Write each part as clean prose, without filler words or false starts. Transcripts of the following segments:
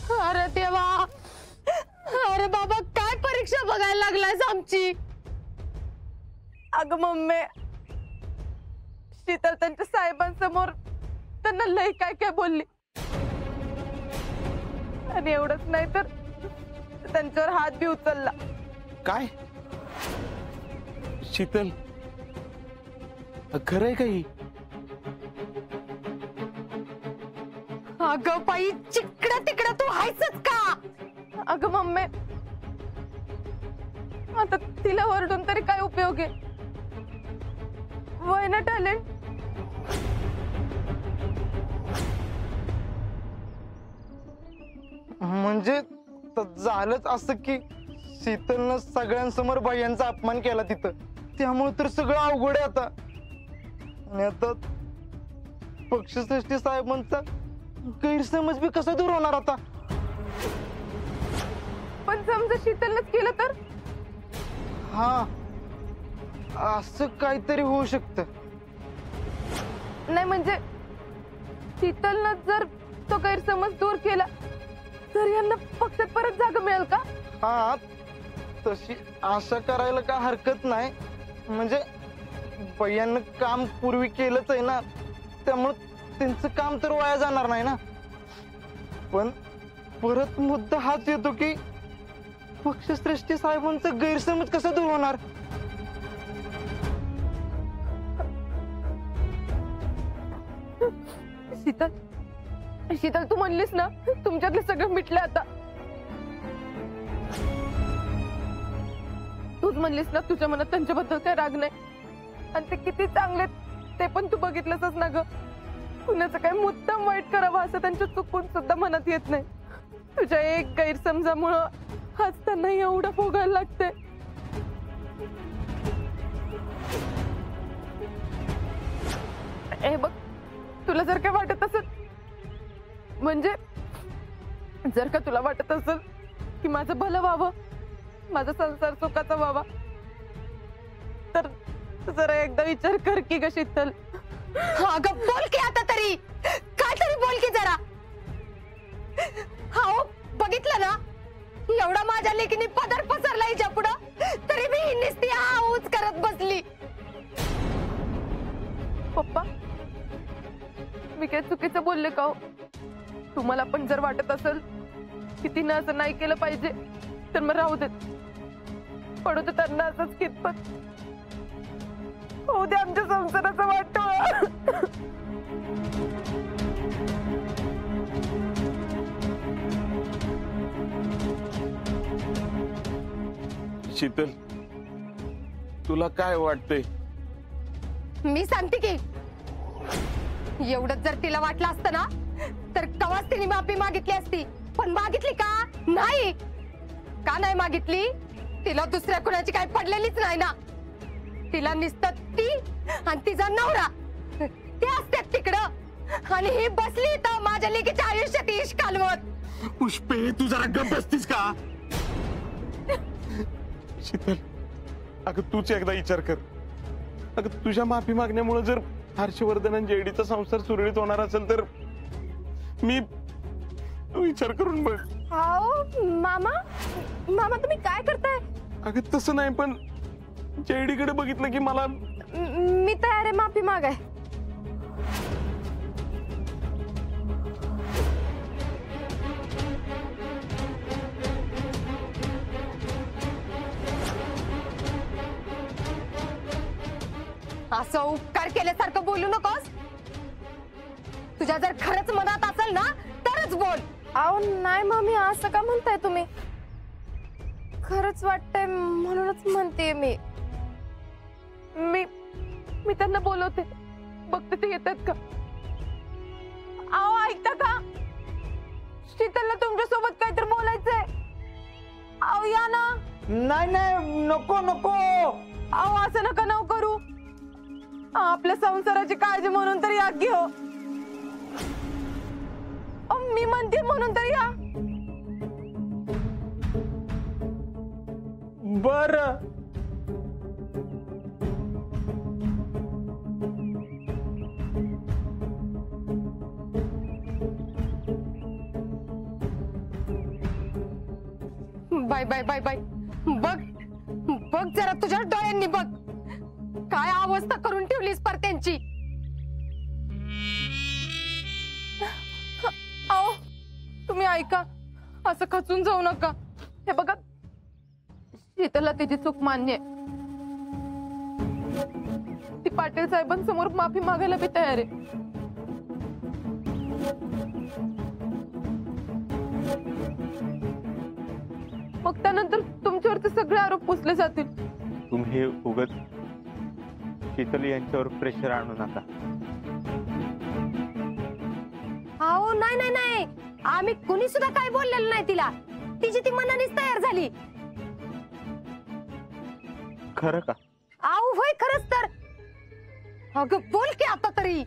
अरे देवा, अरे बाबा काय परीक्षा बघायला लागलायस आमची? अगं मम्मी, शीतल त्यांच्या साहेबांसमोर त्यांना लई काय काय बोलली, आणि एवढंच नाही तर त्यांच्यावर हात बी उचलला. काय शीतल, खरंय काही? अगं बाई, चिकडा तिकडा तू हायसच का? अगं मम्मी, आता तिला ओरडून तरी काय उपयोग आहे? वय ना टॅलेंट. म्हणजे झालंच असं की शीतलनं सगळ्यांसमोर भैयांचा अपमान केला तिथं, त्यामुळे तर सगळं अवघड आहे आता. आणि आता पक्षश्रेष्ठी साहेबांचा गैरसमज बी कसा दूर होणार आता? पण समजा शीतलनंच केलं तर? हा, असं काहीतरी होऊ शकतं. नाही म्हणजे शीतलनं जर तो गैरसमज दूर केला तर यांना पक्षात परत जागा मिळेल का? हा, तशी आशा करायला काय हरकत नाही. म्हणजे भैयांना काम पूर्वी केलंच आहे ना, त्यामुळे त्यांचं काम तर वाया जाणार नाही ना. पण परत मुद्दा हाच येतो की पक्षश्रेष्ठी साहेबांचा गैरसमज कसा दूर होणार? शीतल, शीतल तू म्हणलीस ना तुमच्यातले सगळं मिटलं आता. तूच म्हणलीस ना तुझ्या मनात त्यांच्याबद्दल काही राग नाही, आणि ते किती चांगले ते पण तू बघितलंसच ना ग. कुणाचं काही मुद्दाम वाईट करावं असं त्यांच्या चुकून सुद्धा मनात येत नाही. तुझ्या एक गैरसमजामुळं आज त्यांना एवढं भोगायला लागते. हे बघ, तुला जर काय वाटत असेल, म्हणजे जर का तुला वाटत असेल की माझं भलं व्हावं, माझा संसार सुखाचा व्हावा, तर जरा एकदा विचार कर की ग शीतल. अगं बोल की आता तरी, काय तरी बोल की जरा. हो, बघितलं ना, एवढा माझ्या लेकीने पदर पसरला हिच्या पुढं, तरी मी ही नुसती आऊच करत बसली. पप्पा, मी काय चुकीचं बोलले का हो? तुम्हाला पण जर वाटत असेल की तिनं असं नाही केलं पाहिजे तर मग राहू देत, पडू दे त्यांना असंच कितपत. होऊ दे आमच्या संसाराचं वाटतं. शीतल, तुला काय वाटतंय? मी सांगते की एवढंच जर तिला वाटलं असतं ना तर कवाच तिने माफी मागितली असती. पण मागितली का? नाही. का नाही मागितली? तिला दुसऱ्या कुणाची काही पडलेलीच नाही ना. तिला निसतं ती आणि तिचा नवरा ते असतात तिकडं, आणि ही बसली तर माझ्या लेकीच्या आयुष्यात इश कालवत. पुष्पे, तू जरा गप्प बसतीस का? शीतल, अगं तूच एकदा विचार कर. अगं तुझ्या माफी मागण्यामुळे जर हर्षवर्धन आणि जेडीचा संसार सुरळीत होणार असेल तर मी विचार करून बघ. मामा, मामा तुम्ही काय करताय? अगं तसं नाही, पण जेडीकडे बघितलं की मला मी तयार आहे माफी मागाय. असं उपकार केल्यासारखं बोलू नकोस. तुझ्या जर खरंच मनात असेल ना तरच बोल. अहो नाही मामी, असं का म्हणताय तुम्ही? खरंच वाटतंय म्हणूनच म्हणते मी. मी त्यांना बोलवते, बघते ते येतात का. अहो ऐकता का? शीतलला तुमच्या सोबत काहीतरी बोलायचंय. अहो या ना. नाही नाही, नको नको. अहो असं नका नव करू. आपल्या संसाराची काळजी म्हणून तरी या की हो. मी म्हणते म्हणून तरी या. बर. बाय बाय बाय बाय, बघ बघ जरा तुझ्या डोळ्यांनी बघ, काय अवस्था करून ठेवलीस पर त्यांची. आओ तुम्ही ऐका, असं खचून जाऊ नका. हे बघा, शीतलला तिची चूक मान्य आहे. ती पाटील साहेबांसमोर माफी मागायला बी तयार आहे. मग त्यानंतर तुमच्यावरती सगळे आरोप पुसले जातील. तुम्ही उगत शीतल यांच्यावर प्रेशर आणू नका. अहो नाही नाही नाही, आम्ही कुणी सुद्धा काय बोललेलं नाही तिला. तिची ती मनानेच तयार झाली. खरं का? अहो होय, खरंच तर. अगं बोल की आता तरी.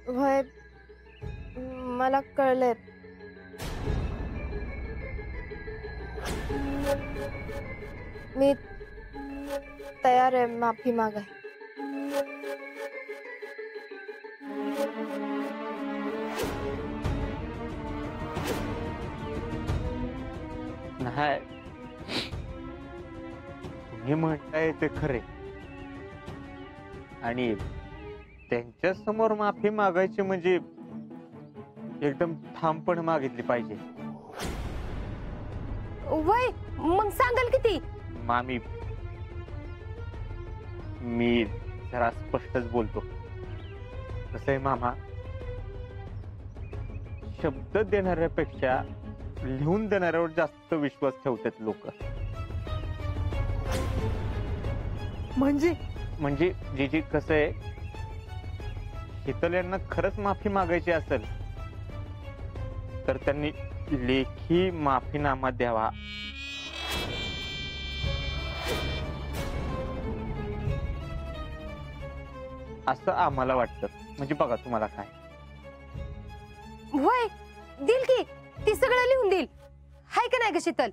होय, मला कळलंय. मी तयार आहे माफी मागाय. नाही, तुम्ही म्हणताय ते खरे, आणि त्यांच्या समोर माफी मागायची म्हणजे एकदम ठामपणे मागितली पाहिजे. वय मग सांगाल किती? मामी, मी जरा स्पष्टच बोलतो. कसं आहे मामा, शब्द देणाऱ्यापेक्षा लिहून देणाऱ्यावर जास्त विश्वास ठेवतात लोक. म्हणजे जी कसं आहे, शीतल यांना खरंच माफी मागायची असेल तर त्यांनी लेखी माफीनामा द्यावा. असं आम्हाला वाटतं. म्हणजे बघा तुम्हाला काय. वय दिल की, ती सगळं लिहून देईल. हाय का नाही ग शीतल?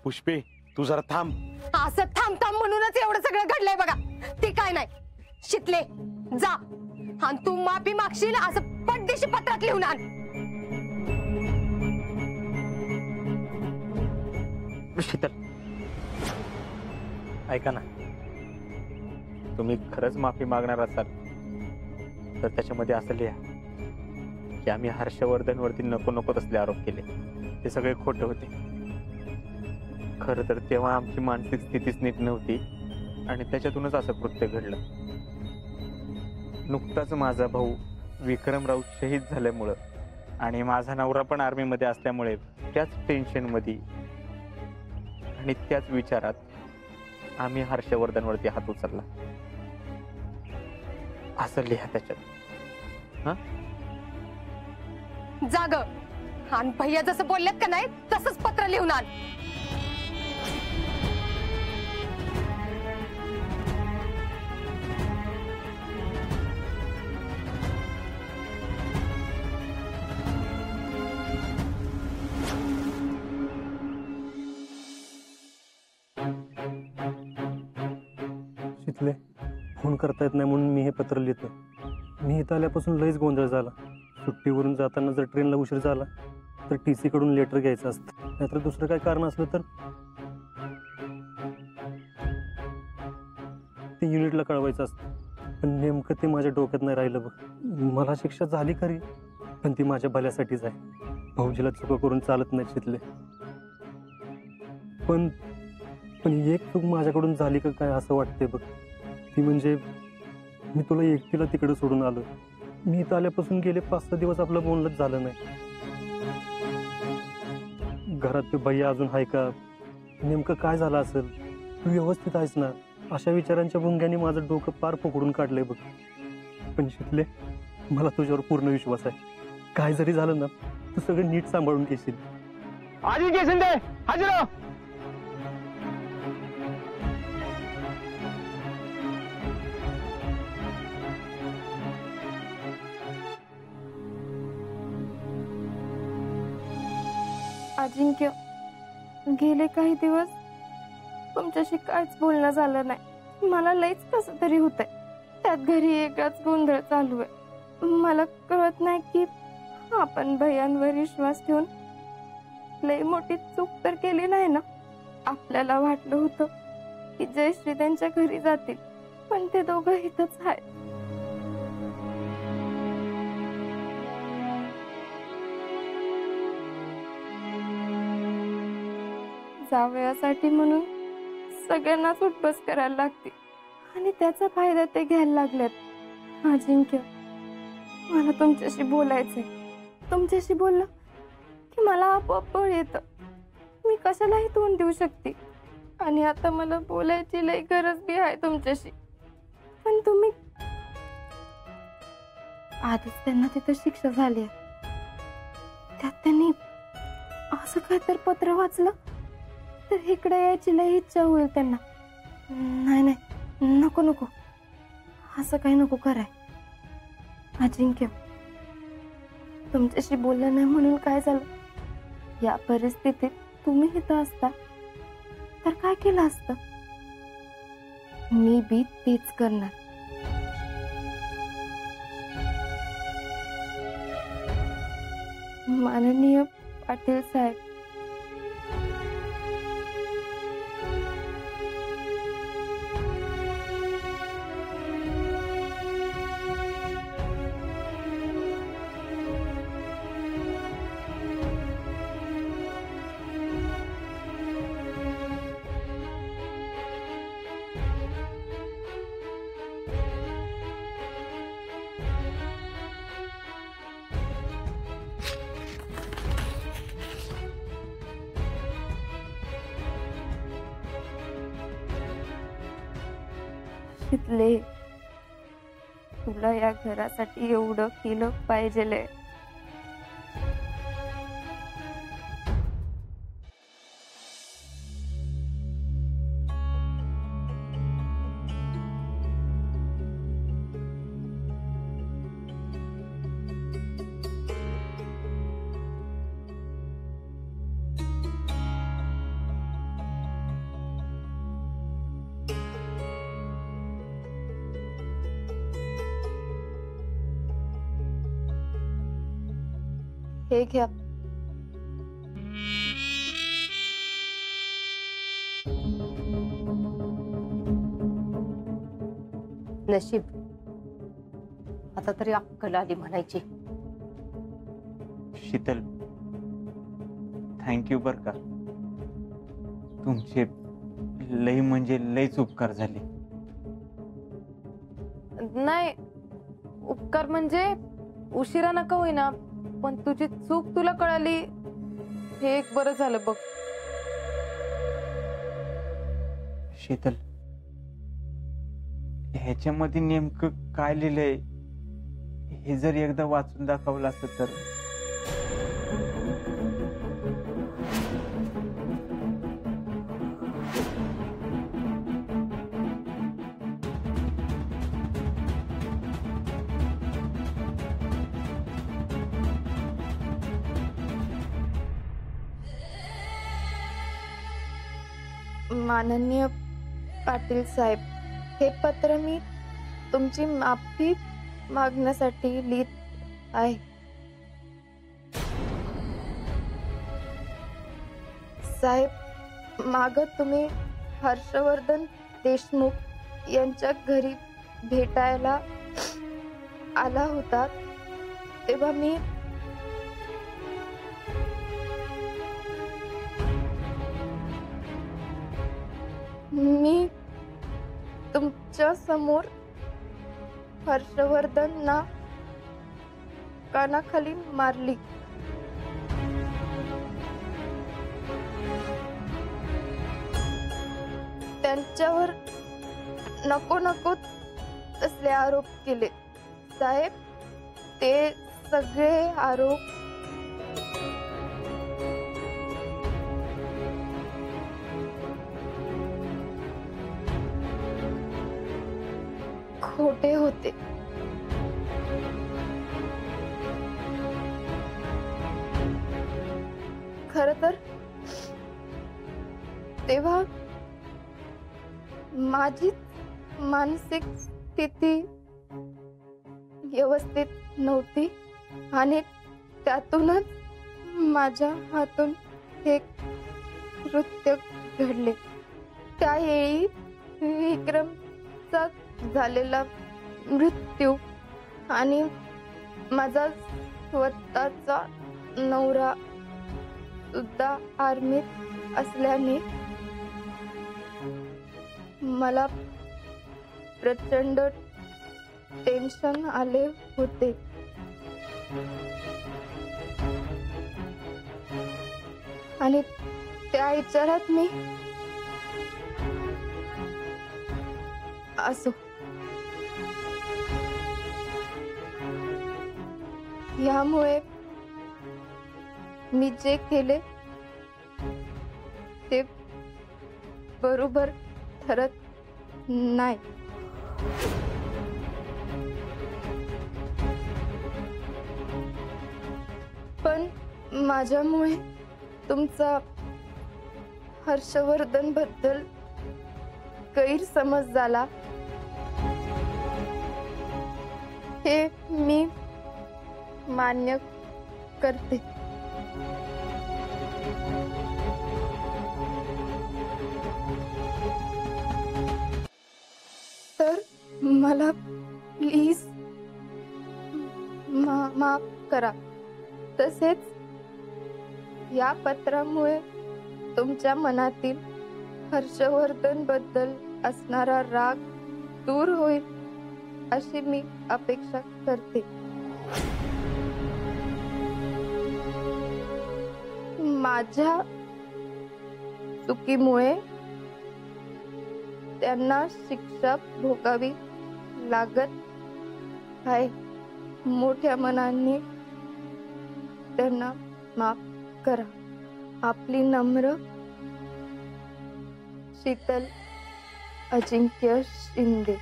पुष्पे, तू जरा थांब. असं थांब थांब म्हणूनच एवढं सगळं घडलंय बघा. ते काय नाही, शितले जा आणि तू माफी मागशील असं पटदिशी पत्रात लिहून आण. शीतल, ऐका ना, तुम्ही खरंच माफी मागणार असाल तर त्याच्यामध्ये असं लिहा की आम्ही हर्षवर्धनवरती नको नको असले आरोप केले, ते सगळे खोटे होते. खरं तर तेव्हा आमची मानसिक स्थितीच नीट नव्हती आणि त्याच्यातूनच असं कृत्य घडलं. नुकताच माझा भाऊ विक्रमराव शहीद झाल्यामुळं आणि माझा नवरा पण आर्मीमध्ये असल्यामुळे त्याच टेन्शनमध्ये आणि त्याच विचारात आम्ही हर्षवर्धनवरती हात उचलला. असं लिहा त्याच्यात. जाग आणि भैया जसं बोलल्यात का नाही तसंच पत्र लिहून आण. शीतले, फोन करता येत नाही म्हणून मी हे पत्र लिहितो. मी इथं आल्यापासून लईच गोंधळ झाला. सुट्टीवरून जाताना जर ट्रेनला उशीर झाला तर TC कडून लेटर घ्यायचं असतं, नाहीतर दुसरं काय कारण असलं तर ते युनिटला कळवायचं असतं. पण नेमकं ते माझ्या डोक्यात नाही राहिलं बघ. मला शिक्षा झाली खरी, पण ती माझ्या भल्यासाठीच आहे. भाऊजीला चुका करून चालत नाही शीतले. पण एक चूक माझ्याकडून झाली का काय असं वाटतंय बघ. ती म्हणजे मी तुला एकटीला तिकडे सोडून आलो. मी इथं आल्यापासून गेले 5-6 दिवस आपलं बोलणंच झालं नाही. घरात ते भैया अजून आहे का, नेमकं काय झालं असेल, तू व्यवस्थित आहेस ना, अशा विचारांच्या भुंग्याने माझं डोकं पार पकडून काढलंय बघ. पण शीतले, मला तुझ्यावर पूर्ण विश्वास आहे. काय जरी झालं ना, तू सगळं नीट सांभाळून घेशील. आजी घेशील ते हाजीर. अजिंक्य, गेले काही दिवस तुमच्याशी काहीच बोलणं झालं नाही. मला लईच कसं तरी होतंय. त्यात घरी एकच गोंधळ चालू आहे. मला कळत नाही की आपण भैयांवर विश्वास ठेवून लई मोठी चूक तर केली नाही ना. आपल्याला वाटलं होतं की जयश्री त्यांच्या घरी जातील, पण ते दोघं इथंच आहेत. जावयासाठी म्हणून सगळ्यांनाच उठबस करायला लागते आणि त्याचा फायदा ते घ्यायला लागल्यात. अजिंक्य, मला तुमच्याशी बोलायचंय. तुमच्याशी बोललं की मला आपोआप बळ येतं. मी कशालाही तोंड देऊ शकते आणि आता मला बोलायची लई गरज बी आहे तुमच्याशी. पण तुम्ही आधीच त्यांना तिथं शिक्षा झाली आहे, त्यात त्यांनी असं काय तर पत्र वाचलं तर इकडे यायची लई इच्छा होईल त्यांना. नाही नाही, नको नको, असं काही नको कराय. अजिंक्य, तुमच्याशी बोललं नाही म्हणून काय झालं? या परिस्थितीत तुम्ही इथं असता तर काय केलं असतं? मी बी तेच करणार. माननीय पाटील साहेब, शिकले, तुला या घरासाठी एवढं केलं पाहिजे. हे घ्या. नशीब, आता तरी अक्कल आली म्हणायची. शीतल, थँक्यू बर का. तुमचे लई म्हणजे लईच उपकार झाले. नाही, उपकार म्हणजे उशिरा नका होईना, पण तुझी चूक तुला कळाली हे एक बरं झालं बघ. शीतल, ह्याच्यामध्ये नेमकं काय लिहिलंय हे जर एकदा वाचून दाखवलं असतं तर. माननीय पाटील साहेब, हे पत्र मी तुमची माफी मागण्यासाठी लिहित आहे. साहेब, माग तुम्ही हर्षवर्धन देशमुख यांच्या घरी भेटायला आला होता तेव्हा मी तुमच्या समोर हर्षवर्धनना कानाखाली मारली. त्यांच्यावर नको नको तसले आरोप केले. साहेब, ते सगळे आरोप खोटे होते. खर तर तेव्हा माझी मानसिक स्थिती व्यवस्थित नव्हती आणि त्यातूनच माझ्या हातून हे कृत्य घडले त्यावेळी विक्रमचा झालेला मृत्यू आणि माझा स्वतःचा नवरा सुद्धा आर्मीत असल्याने मला प्रचंड टेन्शन आले होते. आणि त्या विचारात मी असो यामुळे मी जे केले ते बरोबर ठरत नाही. पण माझ्यामुळे तुमचा हर्षवर्धन बद्दल गैरसमज झाला हे मी मान्य करते. तर मला प्लीज माफ करा. तसेच या पत्रामुळे तुमच्या मनातील हर्षवर्धन बद्दल असणारा राग दूर होईल अशी मी अपेक्षा करते. माझ्या चुकीमुळे त्यांना शिक्षा भोगावी लागत आहे. मोठ्या मनाने त्यांना माफ करा. आपली नम्र शीतल अजिंक्य शिंदे.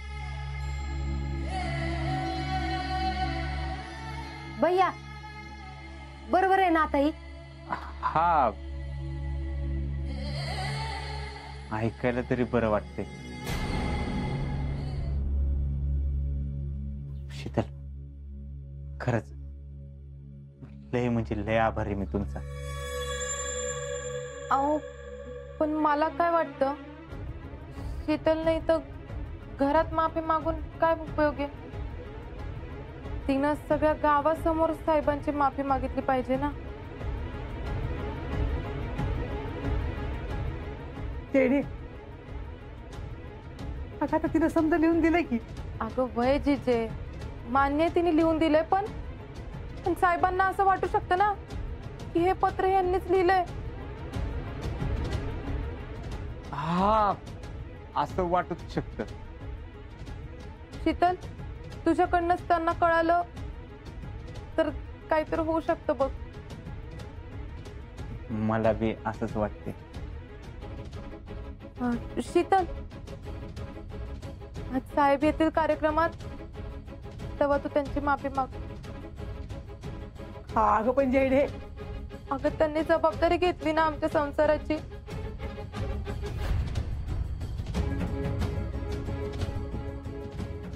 भैया बरोबर आहे ना ताई? हा, ऐकायला तरी बरं वाटते. शीतल, खरंच लय म्हणजे लय आभारी मी तुमचा. अहो पण मला काय वाटतं, शीतल नाही तर घरात माफी मागून काय उपयोग आहे? तिनं सगळ्या गावासमोर साहेबांची माफी मागितली पाहिजे ना. आता तिने समजा लिहून दिलंय की. अगं वय जिजे, मान्य तिने लिहून दिलंय, पण साहेबांना असं वाटू शकतं ना की हे पत्र यांनीच लिहिलंय. हा, असं वाटूच शकतं. शीतल, तुझ्याकडनंच त्यांना कळालं तर काहीतरी होऊ शकतं बघ. मला बी असंच वाटते. शीतल, आज साहेब येतील कार्यक्रमात, तेव्हा तू त्यांची माफी माग. हा अगं पण जेडे, अगं त्यांनी जबाबदारी घेतली ना आमच्या संसाराची.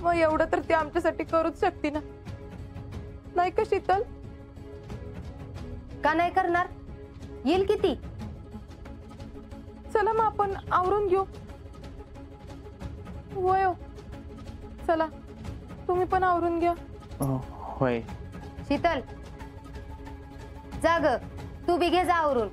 मग एवढं तर ती आमच्यासाठी करूच शकते ना, नाही का शीतल? का नाही करणार? येईल किती. चला मग आपण आवरून घेऊ. वय चला, तुम्ही पण आवरून घ्या. होय. शीतल, जा ग, तू बी घे जा आवरून.